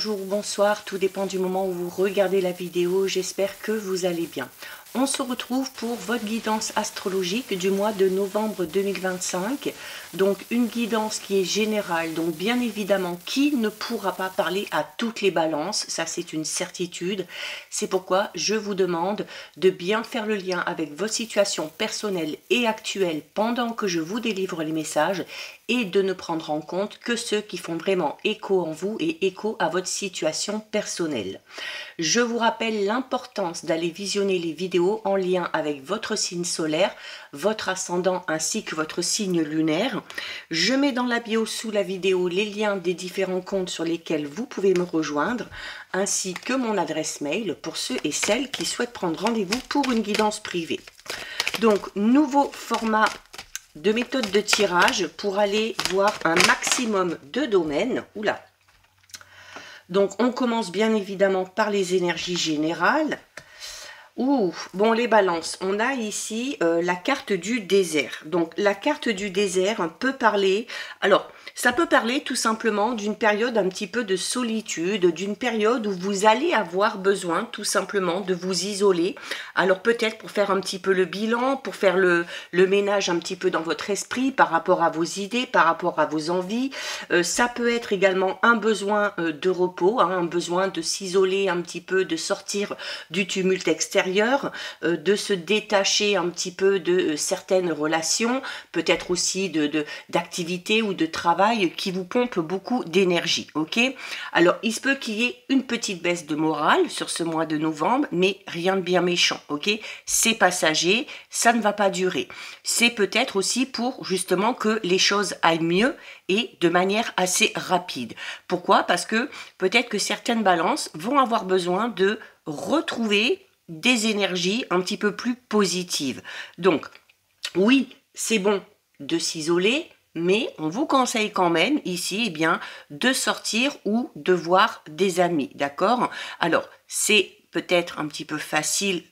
bonjour ou bonsoir, tout dépend du moment où vous regardez la vidéo, j'espère que vous allez bien. On se retrouve pour votre guidance astrologique du mois de novembre 2025. Donc une guidance qui est générale, donc bien évidemment qui ne pourra pas parler à toutes les balances, ça c'est une certitude. C'est pourquoi je vous demande de bien faire le lien avec vos situations personnelles et actuelles pendant que je vous délivre les messages et de ne prendre en compte que ceux qui font vraiment écho en vous et écho à votre situation personnelle. Je vous rappelle l'importance d'aller visionner les vidéos en lien avec votre signe solaire, votre ascendant ainsi que votre signe lunaire. Je mets dans la bio sous la vidéo les liens des différents comptes sur lesquels vous pouvez me rejoindre, ainsi que mon adresse mail pour ceux et celles qui souhaitent prendre rendez-vous pour une guidance privée. Donc, nouveau format de méthode de tirage pour aller voir un maximum de domaines. Oula! Donc, on commence bien évidemment par les énergies générales. Bon, les balances. On a ici la carte du désert. Donc, la carte du désert peut parler... Alors, ça peut parler tout simplement d'une période un petit peu de solitude, d'une période où vous allez avoir besoin tout simplement de vous isoler. Alors peut-être pour faire un petit peu le bilan, pour faire le ménage un petit peu dans votre esprit par rapport à vos idées, par rapport à vos envies. Ça peut être également un besoin de repos, hein, un besoin de s'isoler un petit peu, de sortir du tumulte extérieur, de se détacher un petit peu de certaines relations, peut-être aussi d'activités ou de travail qui vous pompe beaucoup d'énergie, ok? Alors, il se peut qu'il y ait une petite baisse de morale sur ce mois de novembre, mais rien de bien méchant, ok? C'est passager, ça ne va pas durer. C'est peut-être aussi pour justement que les choses aillent mieux et de manière assez rapide. Pourquoi? Parce que peut-être que certaines balances vont avoir besoin de retrouver des énergies un petit peu plus positives. Donc, oui, c'est bon de s'isoler, mais on vous conseille quand même ici de sortir ou de voir des amis, d'accord? Alors, c'est peut-être un petit peu facile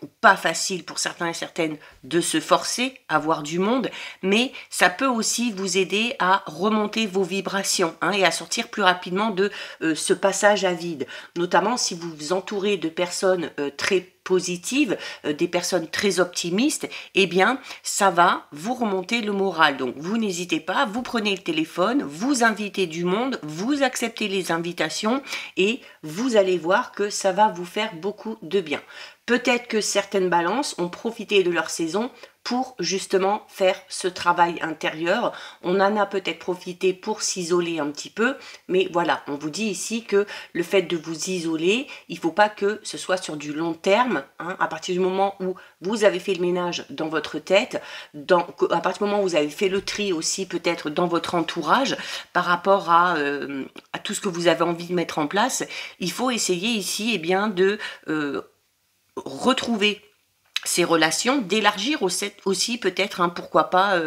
ou pas facile pour certains et certaines de se forcer à voir du monde, mais ça peut aussi vous aider à remonter vos vibrations et à sortir plus rapidement de ce passage à vide, notamment si vous vous entourez de personnes très positives, des personnes très optimistes, ça va vous remonter le moral. Donc vous n'hésitez pas, vous prenez le téléphone, vous invitez du monde, vous acceptez les invitations et vous allez voir que ça va vous faire beaucoup de bien. Peut-être que certaines balances ont profité de leur saison pour justement faire ce travail intérieur. On en a peut-être profité pour s'isoler un petit peu, mais voilà, on vous dit ici que le fait de vous isoler, il ne faut pas que ce soit sur du long terme, à partir du moment où vous avez fait le ménage dans votre tête, à partir du moment où vous avez fait le tri aussi peut-être dans votre entourage, par rapport à tout ce que vous avez envie de mettre en place, il faut essayer ici de retrouver ces relations, d'élargir aussi peut-être, pourquoi pas,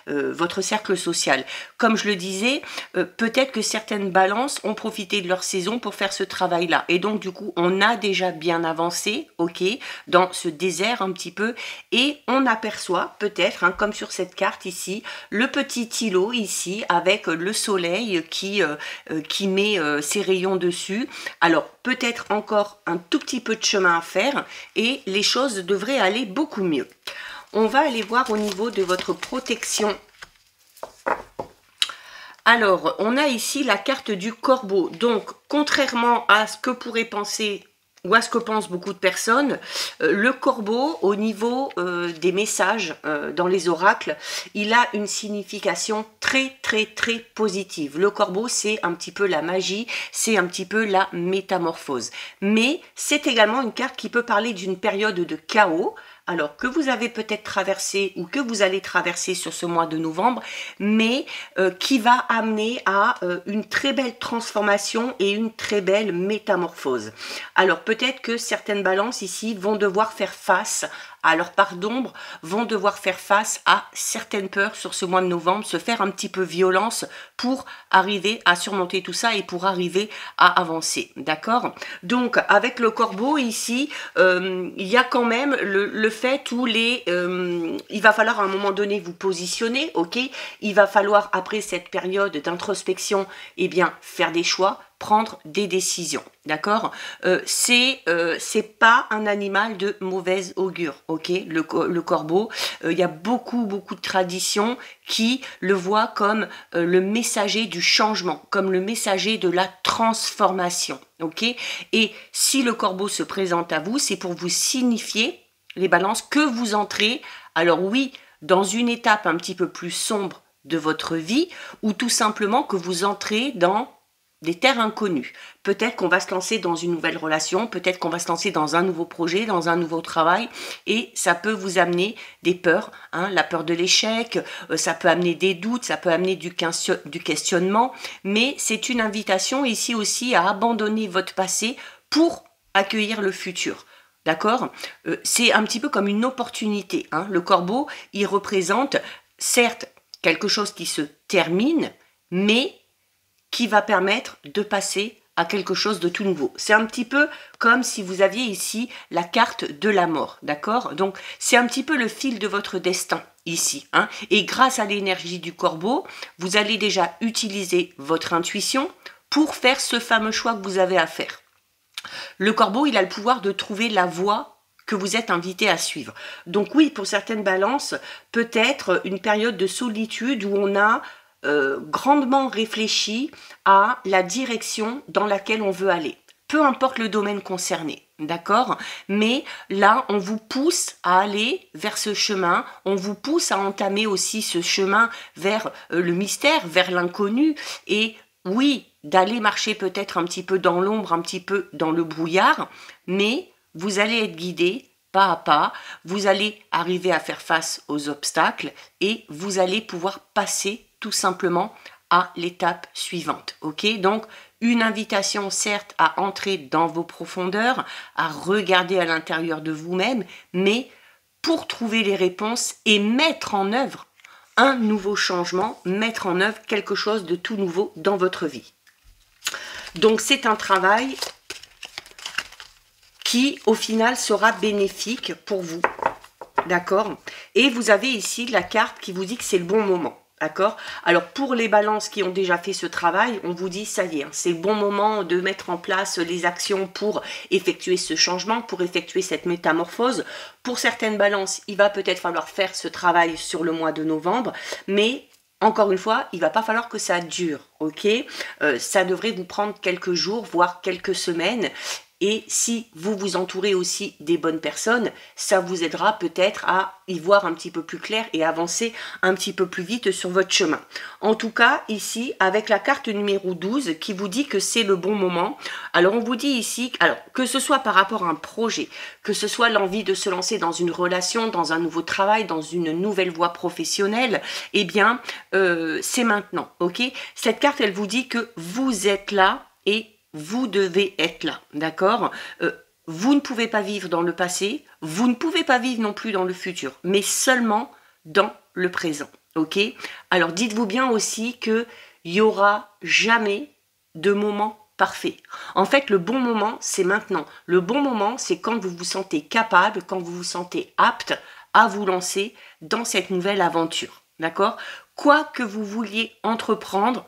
votre cercle social. Comme je le disais, peut-être que certaines balances ont profité de leur saison pour faire ce travail-là. Et donc, du coup, on a déjà bien avancé, ok, dans ce désert un petit peu, et on aperçoit peut-être, comme sur cette carte ici, le petit îlot ici, avec le soleil qui met ses rayons dessus. Alors, peut-être encore un tout petit peu de chemin à faire, et les choses devraient aller beaucoup mieux. On va aller voir au niveau de votre protection. Alors, on a ici la carte du corbeau. Donc, contrairement à ce que pourrait penser ou à ce que pensent beaucoup de personnes, le corbeau, au niveau des messages dans les oracles, il a une signification très positive. Le corbeau, c'est un petit peu la magie, c'est un petit peu la métamorphose. Mais c'est également une carte qui peut parler d'une période de chaos, alors que vous avez peut-être traversé ou que vous allez traverser sur ce mois de novembre, mais qui va amener à une très belle transformation et une très belle métamorphose. Alors peut-être que certaines balances ici vont devoir faire face à leur part d'ombre, vont devoir faire face à certaines peurs sur ce mois de novembre, se faire un petit peu violence pour arriver à surmonter tout ça et pour arriver à avancer, d'accord? Donc avec le corbeau ici, il y a quand même le fait où il va falloir à un moment donné vous positionner, ok? Il va falloir après cette période d'introspection, faire des choix, prendre des décisions, d'accord? C'est pas un animal de mauvaise augure, ok? Le corbeau, il y a beaucoup de traditions qui le voient comme le messager du changement, comme le messager de la transformation, ok? Et si le corbeau se présente à vous, c'est pour vous signifier, les balances, que vous entrez, alors oui, dans une étape un petit peu plus sombre de votre vie, ou tout simplement que vous entrez dans des terres inconnues. Peut-être qu'on va se lancer dans une nouvelle relation, peut-être qu'on va se lancer dans un nouveau projet, dans un nouveau travail, et ça peut vous amener des peurs, hein, la peur de l'échec, ça peut amener des doutes, ça peut amener du questionnement, mais c'est une invitation ici aussi à abandonner votre passé pour accueillir le futur. D'accord? C'est un petit peu comme une opportunité, hein. Le corbeau, il représente certes quelque chose qui se termine, mais qui va permettre de passer à quelque chose de tout nouveau. C'est un petit peu comme si vous aviez ici la carte de la mort, d'accord? Donc, c'est un petit peu le fil de votre destin ici, hein? Et grâce à l'énergie du corbeau, vous allez déjà utiliser votre intuition pour faire ce fameux choix que vous avez à faire. Le corbeau, il a le pouvoir de trouver la voie que vous êtes invité à suivre. Donc oui, pour certaines balances, peut-être une période de solitude où on a grandement réfléchi à la direction dans laquelle on veut aller. Peu importe le domaine concerné, d'accord? Mais là, on vous pousse à aller vers ce chemin, on vous pousse à entamer aussi ce chemin vers le mystère, vers l'inconnu, et oui, d'aller marcher peut-être un petit peu dans l'ombre, un petit peu dans le brouillard, mais vous allez être guidé pas à pas, vous allez arriver à faire face aux obstacles et vous allez pouvoir passer tout simplement à l'étape suivante, ok? Donc, une invitation certes à entrer dans vos profondeurs, à regarder à l'intérieur de vous-même, mais pour trouver les réponses et mettre en œuvre un nouveau changement, mettre en œuvre quelque chose de tout nouveau dans votre vie. Donc, c'est un travail qui, au final, sera bénéfique pour vous, d'accord? Et vous avez ici la carte qui vous dit que c'est le bon moment. D'accord? Alors, pour les balances qui ont déjà fait ce travail, on vous dit, ça y est, hein, c'est le bon moment de mettre en place les actions pour effectuer ce changement, pour effectuer cette métamorphose. Pour certaines balances, il va peut-être falloir faire ce travail sur le mois de novembre, mais encore une fois, il ne va pas falloir que ça dure, ok? Ça devrait vous prendre quelques jours, voire quelques semaines. Et si vous vous entourez aussi des bonnes personnes, ça vous aidera peut-être à y voir un petit peu plus clair et avancer un petit peu plus vite sur votre chemin. En tout cas, ici, avec la carte numéro 12 qui vous dit que c'est le bon moment. Alors, on vous dit ici, alors, que ce soit par rapport à un projet, que ce soit l'envie de se lancer dans une relation, dans un nouveau travail, dans une nouvelle voie professionnelle, eh bien, c'est maintenant, ok? Cette carte, elle vous dit que vous êtes là et vous devez être là, d'accord? Vous ne pouvez pas vivre dans le passé, vous ne pouvez pas vivre non plus dans le futur, mais seulement dans le présent, ok? Alors dites-vous bien aussi qu'il n'y aura jamais de moment parfait. En fait, le bon moment, c'est maintenant. Le bon moment, c'est quand vous vous sentez capable, quand vous vous sentez apte à vous lancer dans cette nouvelle aventure, d'accord? Quoi que vous vouliez entreprendre,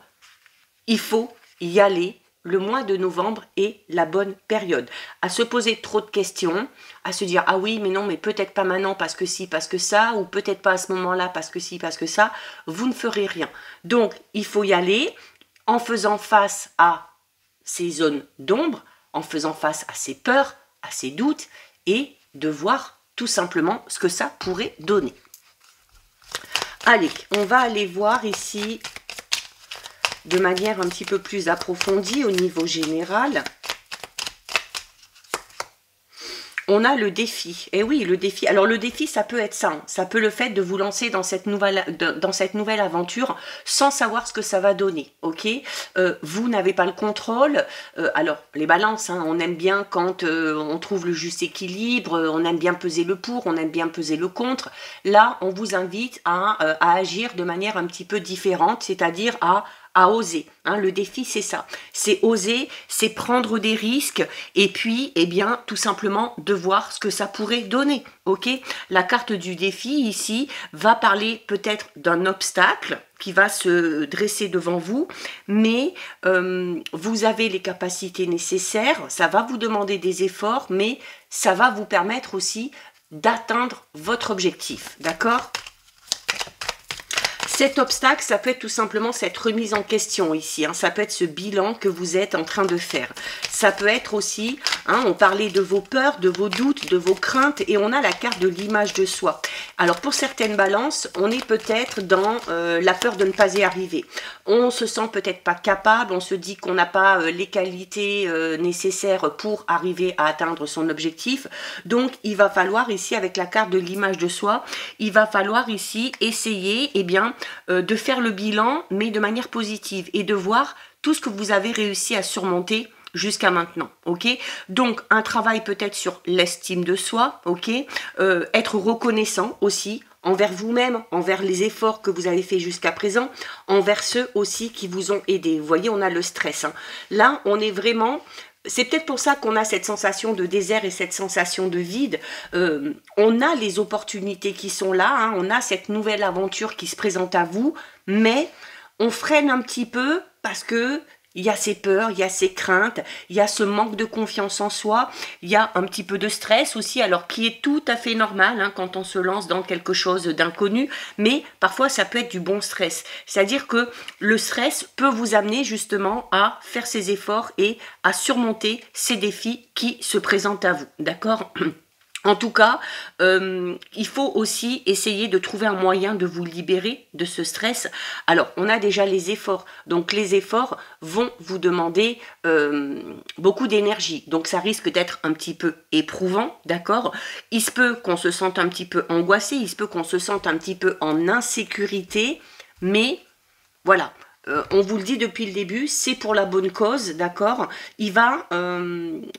il faut y aller. Le mois de novembre est la bonne période. À se poser trop de questions, à se dire « Ah oui, mais non, mais peut-être pas maintenant parce que si, parce que ça, ou peut-être pas à ce moment-là parce que si, parce que ça », vous ne ferez rien. Donc, il faut y aller en faisant face à ces zones d'ombre, en faisant face à ces peurs, à ces doutes, et de voir tout simplement ce que ça pourrait donner. Allez, on va aller voir ici de manière un petit peu plus approfondie au niveau général. On a le défi. Et oui, le défi. Alors le défi, ça peut être ça. Hein. Ça peut le fait de vous lancer dans cette nouvelle aventure sans savoir ce que ça va donner. Ok, vous n'avez pas le contrôle. Alors les balances, hein, on aime bien quand on trouve le juste équilibre. On aime bien peser le pour, on aime bien peser le contre. Là, on vous invite à agir de manière un petit peu différente, c'est-à-dire à à oser. Hein, le défi, c'est ça. C'est oser, c'est prendre des risques et puis, eh bien, tout simplement de voir ce que ça pourrait donner. Ok? La carte du défi ici va parler peut-être d'un obstacle qui va se dresser devant vous, mais vous avez les capacités nécessaires. Ça va vous demander des efforts, mais ça va vous permettre aussi d'atteindre votre objectif. D'accord? Cet obstacle, ça peut être tout simplement cette remise en question ici. Hein. Ça peut être ce bilan que vous êtes en train de faire. Ça peut être aussi, hein, on parlait de vos peurs, de vos doutes, de vos craintes, et on a la carte de l'image de soi. Alors pour certaines balances, on est peut-être dans la peur de ne pas y arriver. On se sent peut-être pas capable, on se dit qu'on n'a pas les qualités nécessaires pour arriver à atteindre son objectif. Donc il va falloir ici, avec la carte de l'image de soi, il va falloir ici essayer, eh bien, de faire le bilan, mais de manière positive, et de voir tout ce que vous avez réussi à surmonter jusqu'à maintenant, ok? Donc, un travail peut-être sur l'estime de soi, ok? Être reconnaissant aussi envers vous-même, envers les efforts que vous avez fait jusqu'à présent, envers ceux aussi qui vous ont aidé. Vous voyez, on a le stress. Hein. Là, on est vraiment... C'est peut-être pour ça qu'on a cette sensation de désert et cette sensation de vide. On a les opportunités qui sont là, hein, on a cette nouvelle aventure qui se présente à vous, mais on freine un petit peu parce que il y a ces peurs, il y a ces craintes, il y a ce manque de confiance en soi, il y a un petit peu de stress aussi, alors qui est tout à fait normal hein, quand on se lance dans quelque chose d'inconnu, mais parfois ça peut être du bon stress. C'est-à-dire que le stress peut vous amener justement à faire ces efforts et à surmonter ces défis qui se présentent à vous, d'accord ? En tout cas, il faut aussi essayer de trouver un moyen de vous libérer de ce stress. Alors, on a déjà les efforts. Donc, les efforts vont vous demander beaucoup d'énergie. Donc, ça risque d'être un petit peu éprouvant, d'accord? Il se peut qu'on se sente un petit peu angoissé, il se peut qu'on se sente un petit peu en insécurité, mais voilà. On vous le dit depuis le début, c'est pour la bonne cause, d'accord? Il va,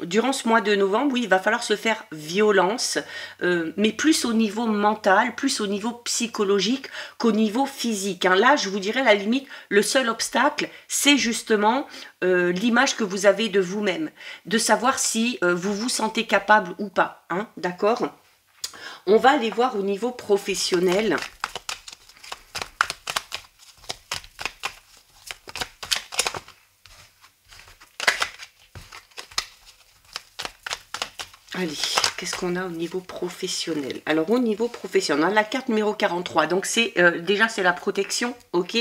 durant ce mois de novembre, oui, il va falloir se faire violence, mais plus au niveau mental, plus au niveau psychologique qu'au niveau physique. Hein. Là, je vous dirais, à la limite, le seul obstacle, c'est justement l'image que vous avez de vous-même, de savoir si vous vous sentez capable ou pas, hein, d'accord? On va aller voir au niveau professionnel. Allez, qu'est-ce qu'on a au niveau professionnel? Alors, au niveau professionnel, on a la carte numéro 43. Donc, c'est déjà, c'est la protection, ok?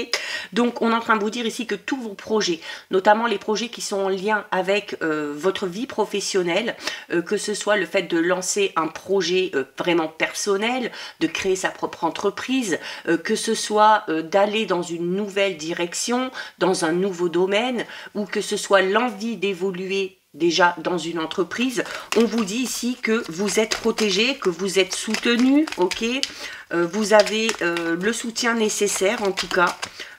Donc, on est en train de vous dire ici que tous vos projets, notamment les projets qui sont en lien avec votre vie professionnelle, que ce soit le fait de lancer un projet vraiment personnel, de créer sa propre entreprise, que ce soit d'aller dans une nouvelle direction, dans un nouveau domaine, ou que ce soit l'envie d'évoluer déjà dans une entreprise, on vous dit ici que vous êtes protégé, que vous êtes soutenu, ok, vous avez le soutien nécessaire en tout cas,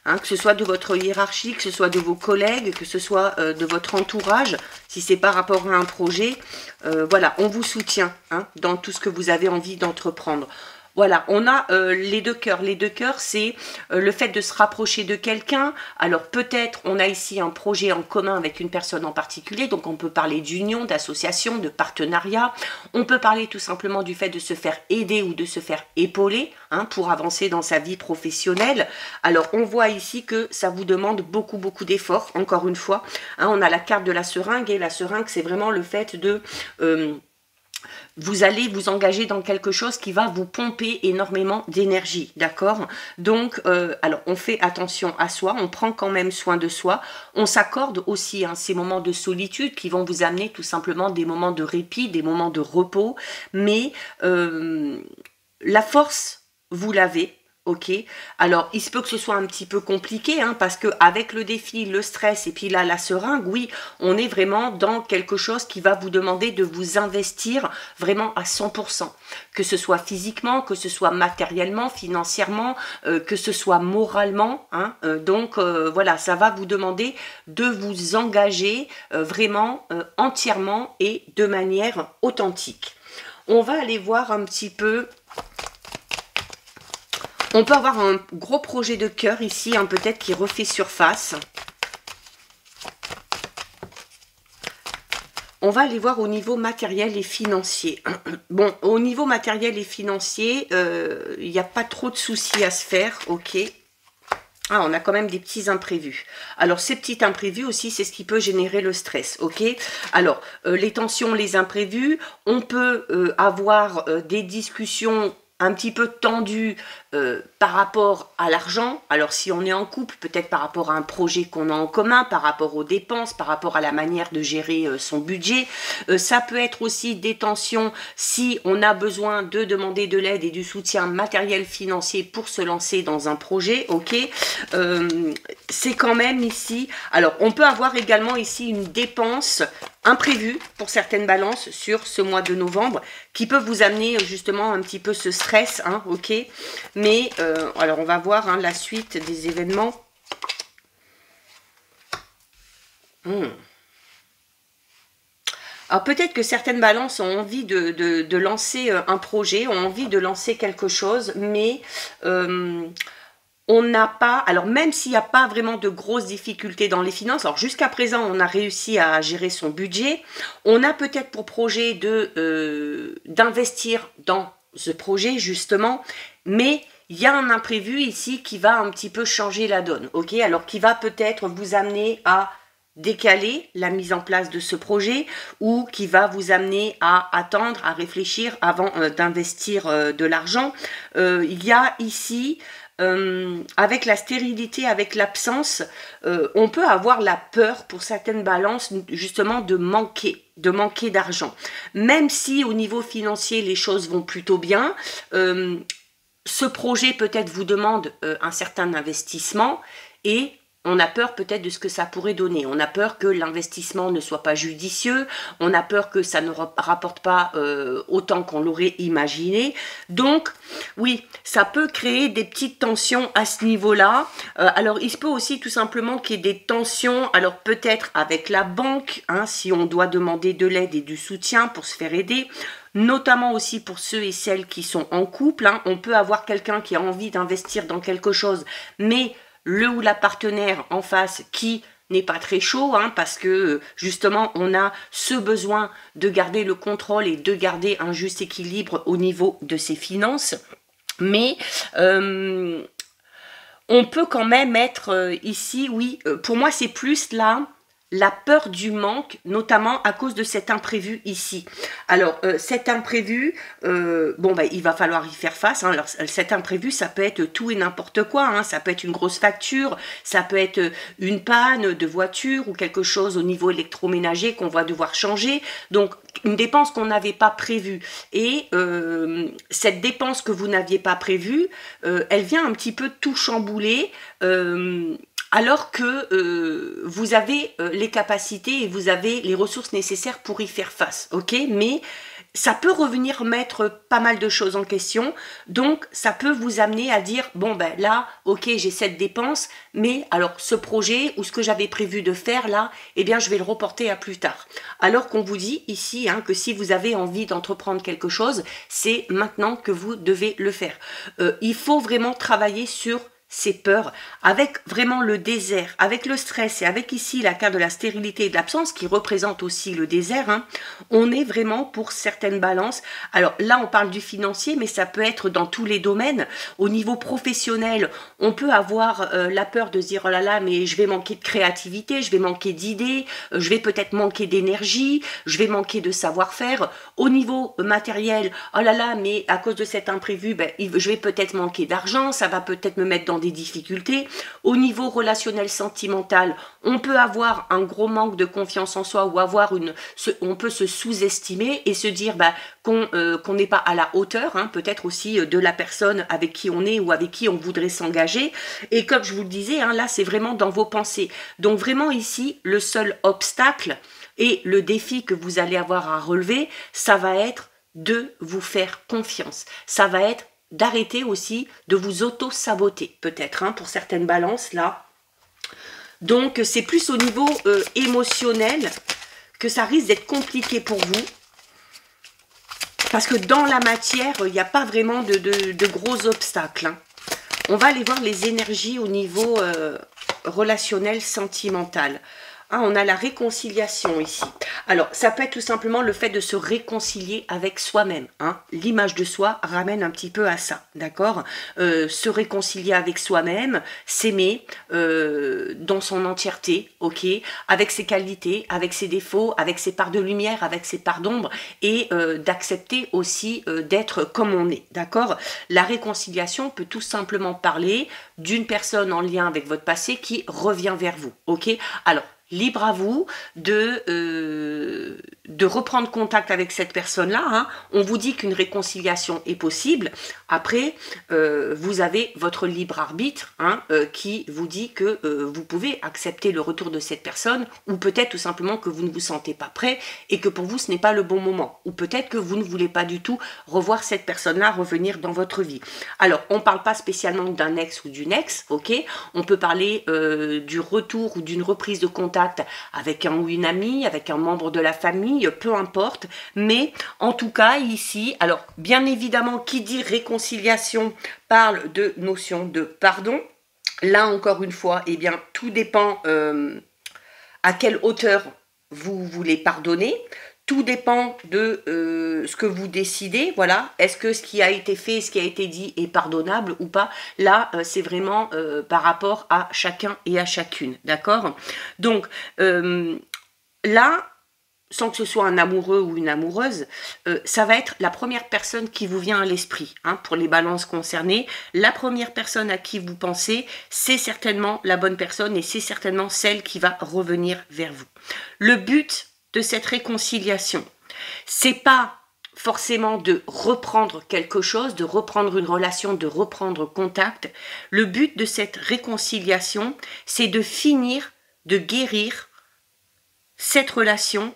hein, que ce soit de votre hiérarchie, que ce soit de vos collègues, que ce soit de votre entourage, si c'est par rapport à un projet, voilà, on vous soutient hein, dans tout ce que vous avez envie d'entreprendre. Voilà, on a les deux cœurs. Les deux cœurs, c'est le fait de se rapprocher de quelqu'un. Alors peut-être, on a ici un projet en commun avec une personne en particulier. Donc on peut parler d'union, d'association, de partenariat. On peut parler tout simplement du fait de se faire aider ou de se faire épauler hein, pour avancer dans sa vie professionnelle. Alors on voit ici que ça vous demande beaucoup d'efforts, encore une fois. Hein, on a la carte de la seringue et la seringue, c'est vraiment le fait de... vous allez vous engager dans quelque chose qui va vous pomper énormément d'énergie, d'accord? Donc, alors, on fait attention à soi, on prend quand même soin de soi, on s'accorde aussi hein, ces moments de solitude qui vont vous amener tout simplement des moments de répit, des moments de repos, mais la force, vous l'avez. Ok, alors il se peut que ce soit un petit peu compliqué hein, parce que avec le défi, le stress et puis là la seringue, oui, on est vraiment dans quelque chose qui va vous demander de vous investir vraiment à 100%, que ce soit physiquement, que ce soit matériellement, financièrement, que ce soit moralement, hein, donc voilà, ça va vous demander de vous engager vraiment entièrement et de manière authentique. On va aller voir un petit peu On peut avoir un gros projet de cœur ici, hein, peut-être qui refait surface. On va aller voir au niveau matériel et financier. Bon, au niveau matériel et financier, il n'y a pas trop de soucis à se faire, ok. Ah, on a quand même des petits imprévus. Alors, ces petits imprévus aussi, c'est ce qui peut générer le stress, ok. Alors, les tensions, les imprévus, on peut avoir des discussions un petit peu tendues par rapport à l'argent. Alors, si on est en couple, peut-être par rapport à un projet qu'on a en commun, par rapport aux dépenses, par rapport à la manière de gérer son budget. Ça peut être aussi des tensions si on a besoin de demander de l'aide et du soutien matériel financier pour se lancer dans un projet, ok. C'est quand même ici... Alors, on peut avoir également ici une dépense imprévue pour certaines balances sur ce mois de novembre qui peuvent vous amener justement un petit peu ce stress, hein, ok. Mais, alors on va voir hein, la suite des événements. Alors peut-être que certaines balances ont envie de lancer un projet, ont envie de lancer quelque chose, mais... on n'a pas, alors même s'il n'y a pas vraiment de grosses difficultés dans les finances, alors jusqu'à présent on a réussi à gérer son budget, on a peut-être pour projet d'investir dans ce projet justement, mais il y a un imprévu ici qui va un petit peu changer la donne, ok. Alors qui va peut-être vous amener à décaler la mise en place de ce projet ou qui va vous amener à attendre, à réfléchir avant d'investir de l'argent. Il y a ici... avec la stérilité, avec l'absence, on peut avoir la peur pour certaines balances justement de manquer d'argent. Même si au niveau financier les choses vont plutôt bien, ce projet peut-être vous demande un certain investissement et on a peur peut-être de ce que ça pourrait donner. On a peur que l'investissement ne soit pas judicieux. On a peur que ça ne rapporte pas autant qu'on l'aurait imaginé. Donc, oui, ça peut créer des petites tensions à ce niveau-là. Alors, il se peut aussi tout simplement qu'il y ait des tensions, alors peut-être avec la banque, hein, si on doit demander de l'aide et du soutien pour se faire aider. Notamment aussi pour ceux et celles qui sont en couple. Hein. On peut avoir quelqu'un qui a envie d'investir dans quelque chose, mais... le ou la partenaire en face qui n'est pas très chaud, hein, parce que justement on a ce besoin de garder le contrôle et de garder un juste équilibre au niveau de ses finances. Mais on peut quand même être ici, oui, pour moi c'est plus là... la peur du manque, notamment à cause de cet imprévu ici. Alors, cet imprévu, bon, bah, il va falloir y faire face. Hein. Alors, cet imprévu, ça peut être tout et n'importe quoi. Hein. Ça peut être une grosse facture, ça peut être une panne de voiture ou quelque chose au niveau électroménager qu'on va devoir changer. Donc, une dépense qu'on n'avait pas prévue. Et cette dépense que vous n'aviez pas prévue, elle vient un petit peu tout chambouler. Alors que vous avez les capacités et vous avez les ressources nécessaires pour y faire face, ok. Mais ça peut revenir mettre pas mal de choses en question, donc ça peut vous amener à dire, bon ben là, ok, j'ai cette dépense, mais alors ce projet ou ce que j'avais prévu de faire là, eh bien je vais le reporter à plus tard. Alors qu'on vous dit ici hein, que si vous avez envie d'entreprendre quelque chose, c'est maintenant que vous devez le faire. Il faut vraiment travailler sur ces peurs, avec vraiment le désert, avec le stress et avec ici la carte de la stérilité et de l'absence qui représente aussi le désert, hein, on est vraiment pour certaines balances. Alors là on parle du financier, mais ça peut être dans tous les domaines. Au niveau professionnel, on peut avoir la peur de se dire oh là là, mais je vais manquer de créativité, je vais manquer d'idées, je vais peut-être manquer d'énergie, je vais manquer de savoir-faire. Au niveau matériel, oh là là, mais à cause de cet imprévu, ben, je vais peut-être manquer d'argent, ça va peut-être me mettre dans des difficultés. Au niveau relationnel sentimental, on peut avoir un gros manque de confiance en soi ou avoir on peut se sous-estimer et se dire bah, qu'on n'est pas à la hauteur, hein, peut-être aussi de la personne avec qui on est ou avec qui on voudrait s'engager. Et comme je vous le disais, hein, là c'est vraiment dans vos pensées. Donc vraiment ici, le seul obstacle et le défi que vous allez avoir à relever, ça va être de vous faire confiance. Ça va être d'arrêter aussi de vous auto-saboter, peut-être, hein, pour certaines balances, là. Donc, c'est plus au niveau émotionnel que ça risque d'être compliqué pour vous. Parce que dans la matière, il n'y a pas vraiment de gros obstacles. Hein. On va aller voir les énergies au niveau relationnel, sentimental. Ah, on a la réconciliation ici. Alors, ça peut être tout simplement le fait de se réconcilier avec soi-même. Hein. L'image de soi ramène un petit peu à ça, d'accord? Se réconcilier avec soi-même, s'aimer dans son entièreté, ok? Avec ses qualités, avec ses défauts, avec ses parts de lumière, avec ses parts d'ombre, et d'accepter aussi d'être comme on est, d'accord? La réconciliation peut tout simplement parler d'une personne en lien avec votre passé qui revient vers vous, ok? Alors, libre à vous de reprendre contact avec cette personne-là. Hein. On vous dit qu'une réconciliation est possible. Après, vous avez votre libre arbitre hein, qui vous dit que vous pouvez accepter le retour de cette personne ou peut-être tout simplement que vous ne vous sentez pas prêt et que pour vous, ce n'est pas le bon moment. Ou peut-être que vous ne voulez pas du tout revoir cette personne-là revenir dans votre vie. Alors, on ne parle pas spécialement d'un ex ou d'une ex, ok? On peut parler du retour ou d'une reprise de contact avec un ou une amie, avec un membre de la famille, peu importe. Mais en tout cas, ici, alors bien évidemment, qui dit réconciliation parle de notion de pardon. Là, encore une fois, eh bien, tout dépend à quelle hauteur vous voulez pardonner. Tout dépend de ce que vous décidez, voilà. Est-ce que ce qui a été fait, ce qui a été dit est pardonnable ou pas? Là, c'est vraiment par rapport à chacun et à chacune, d'accord? Donc, là, sans que ce soit un amoureux ou une amoureuse, ça va être la première personne qui vous vient à l'esprit, hein, pour les balances concernées. La première personne à qui vous pensez, c'est certainement la bonne personne et c'est certainement celle qui va revenir vers vous. Le but de cette réconciliation, c'est pas forcément de reprendre quelque chose, de reprendre une relation, de reprendre contact. Le but de cette réconciliation, c'est de finir, de guérir cette relation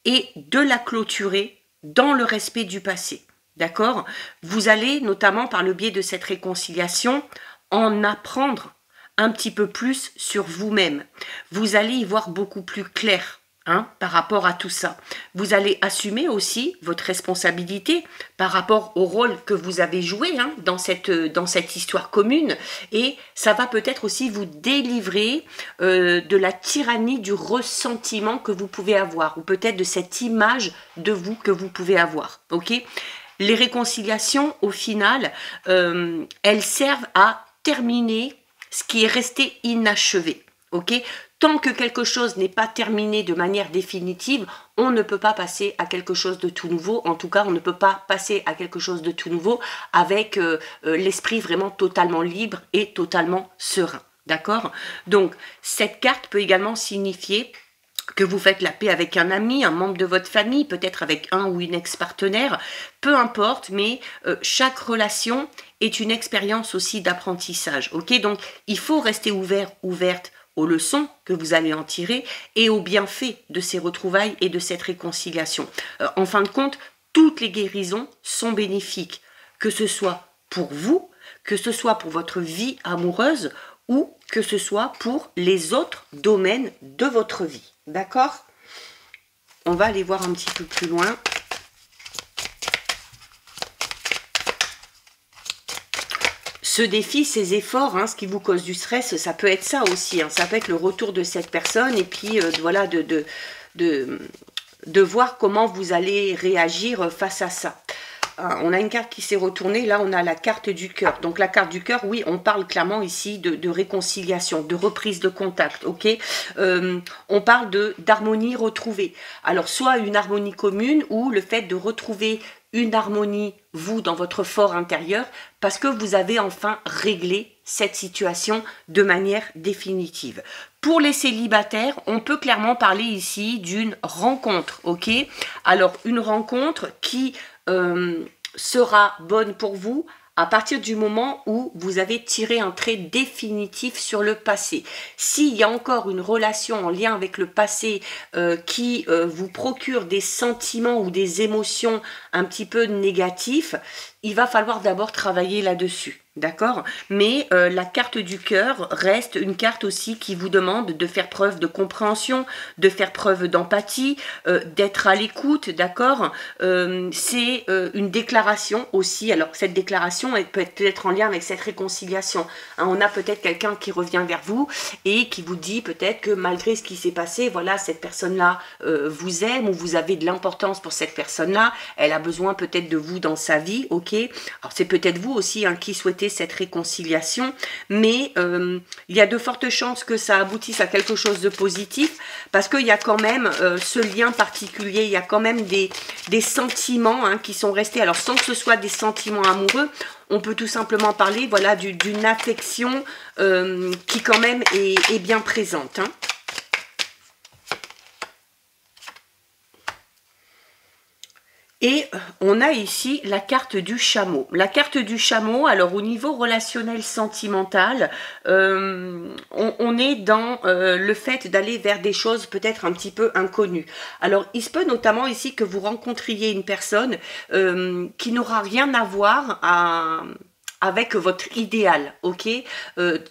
et de la clôturer dans le respect du passé. D'accord? Vous allez, notamment par le biais de cette réconciliation, en apprendre un petit peu plus sur vous-même. Vous allez y voir beaucoup plus clair. Hein, par rapport à tout ça. Vous allez assumer aussi votre responsabilité par rapport au rôle que vous avez joué hein, dans cette histoire commune et ça va peut-être aussi vous délivrer de la tyrannie du ressentiment que vous pouvez avoir ou peut-être de cette image de vous que vous pouvez avoir. Ok ? Les réconciliations, au final, elles servent à terminer ce qui est resté inachevé. Ok ? Tant que quelque chose n'est pas terminé de manière définitive, on ne peut pas passer à quelque chose de tout nouveau. En tout cas, on ne peut pas passer à quelque chose de tout nouveau avec l'esprit vraiment totalement libre et totalement serein. D'accord? Donc, cette carte peut également signifier que vous faites la paix avec un ami, un membre de votre famille, peut-être avec un ou une ex-partenaire, peu importe, mais chaque relation est une expérience aussi d'apprentissage. Ok? Donc, il faut rester ouverte aux leçons que vous allez en tirer et aux bienfaits de ces retrouvailles et de cette réconciliation. En fin de compte, toutes les guérisons sont bénéfiques, que ce soit pour vous, que ce soit pour votre vie amoureuse ou que ce soit pour les autres domaines de votre vie. D'accord? On va aller voir un petit peu plus loin. Ce défi, ces efforts, hein, ce qui vous cause du stress, ça peut être ça aussi. Hein, ça peut être le retour de cette personne et puis voilà, de voir comment vous allez réagir face à ça. On a une carte qui s'est retournée, là on a la carte du cœur. Donc la carte du cœur, oui, on parle clairement ici de réconciliation, de reprise de contact, ok? On parle d'harmonie retrouvée. Alors soit une harmonie commune ou le fait de retrouver une harmonie, vous, dans votre fort intérieur, parce que vous avez enfin réglé cette situation de manière définitive. Pour les célibataires, on peut clairement parler ici d'une rencontre, ok? Alors, une rencontre qui sera bonne pour vous à partir du moment où vous avez tiré un trait définitif sur le passé. S'il y a encore une relation en lien avec le passé qui vous procure des sentiments ou des émotions un petit peu négatifs, il va falloir d'abord travailler là-dessus. D'accord? Mais la carte du cœur reste une carte aussi qui vous demande de faire preuve de compréhension, de faire preuve d'empathie, d'être à l'écoute, d'accord? C'est une déclaration aussi. Alors, cette déclaration, elle peut être en lien avec cette réconciliation. Hein, on a peut-être quelqu'un qui revient vers vous et qui vous dit peut-être que malgré ce qui s'est passé, voilà, cette personne-là vous aime ou vous avez de l'importance pour cette personne-là. Elle a besoin peut-être de vous dans sa vie, ok? Alors, c'est peut-être vous aussi hein, qui souhaitez cette réconciliation, mais il y a de fortes chances que ça aboutisse à quelque chose de positif, parce qu'il y a quand même ce lien particulier, il y a quand même des sentiments hein, qui sont restés, alors sans que ce soit des sentiments amoureux, on peut tout simplement parler voilà, d'une affection qui quand même est bien présente. Hein. Et on a ici la carte du chameau. La carte du chameau, alors au niveau relationnel sentimental, on est dans le fait d'aller vers des choses peut-être un petit peu inconnues. Alors il se peut notamment ici que vous rencontriez une personne qui n'aura rien à voir avec votre idéal, ok?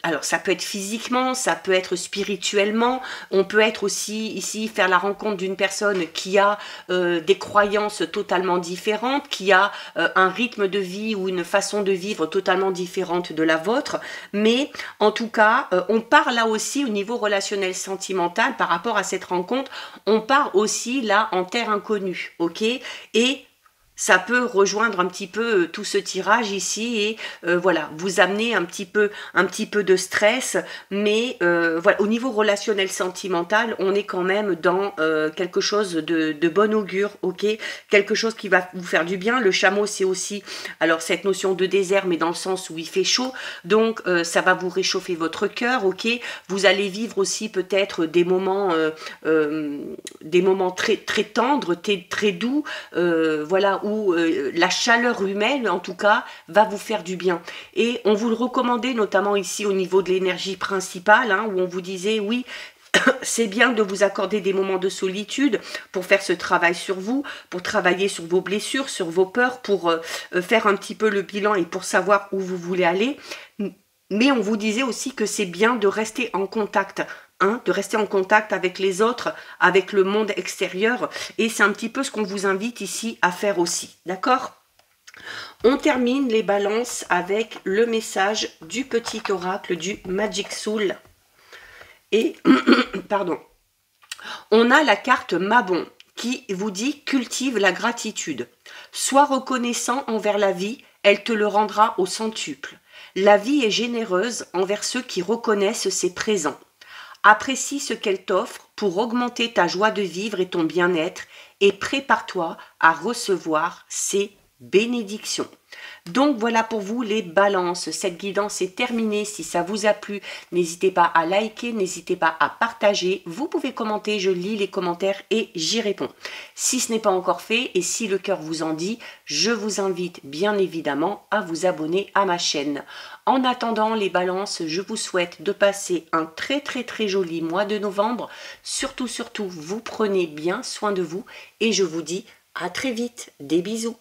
Alors ça peut être physiquement, ça peut être spirituellement, on peut être aussi ici faire la rencontre d'une personne qui a des croyances totalement différentes, qui a un rythme de vie ou une façon de vivre totalement différente de la vôtre, mais en tout cas, on part là aussi au niveau relationnel sentimental par rapport à cette rencontre, on part aussi là en terre inconnue, ok? Et ça peut rejoindre un petit peu tout ce tirage ici et voilà, vous amener un petit peu de stress, mais voilà, au niveau relationnel sentimental, on est quand même dans quelque chose de bon augure, ok? Quelque chose qui va vous faire du bien. Le chameau, c'est aussi, alors cette notion de désert, mais dans le sens où il fait chaud, donc ça va vous réchauffer votre cœur, ok? Vous allez vivre aussi peut-être des moments très, très tendres, très doux, voilà, où la chaleur humaine, en tout cas, va vous faire du bien. Et on vous le recommandait, notamment ici au niveau de l'énergie principale, hein, où on vous disait, oui, c'est bien de vous accorder des moments de solitude pour faire ce travail sur vous, pour travailler sur vos blessures, sur vos peurs, pour faire un petit peu le bilan et pour savoir où vous voulez aller. Mais on vous disait aussi que c'est bien de rester en contact. Hein, de rester en contact avec les autres, avec le monde extérieur, et c'est un petit peu ce qu'on vous invite ici à faire aussi, d'accord? On termine les balances avec le message du petit oracle du Magic Soul, et, pardon, on a la carte Mabon, qui vous dit « Cultive la gratitude ». Sois reconnaissant envers la vie, elle te le rendra au centuple. La vie est généreuse envers ceux qui reconnaissent ses présents. Apprécie ce qu'elle t'offre pour augmenter ta joie de vivre et ton bien-être et prépare-toi à recevoir ses bénédictions. Donc voilà pour vous les balances. Cette guidance est terminée. Si ça vous a plu, n'hésitez pas à liker, n'hésitez pas à partager. Vous pouvez commenter, je lis les commentaires et j'y réponds. Si ce n'est pas encore fait et si le cœur vous en dit, je vous invite bien évidemment à vous abonner à ma chaîne. En attendant les balances, je vous souhaite de passer un très très très joli mois de novembre. Surtout, vous prenez bien soin de vous et je vous dis à très vite. Des bisous.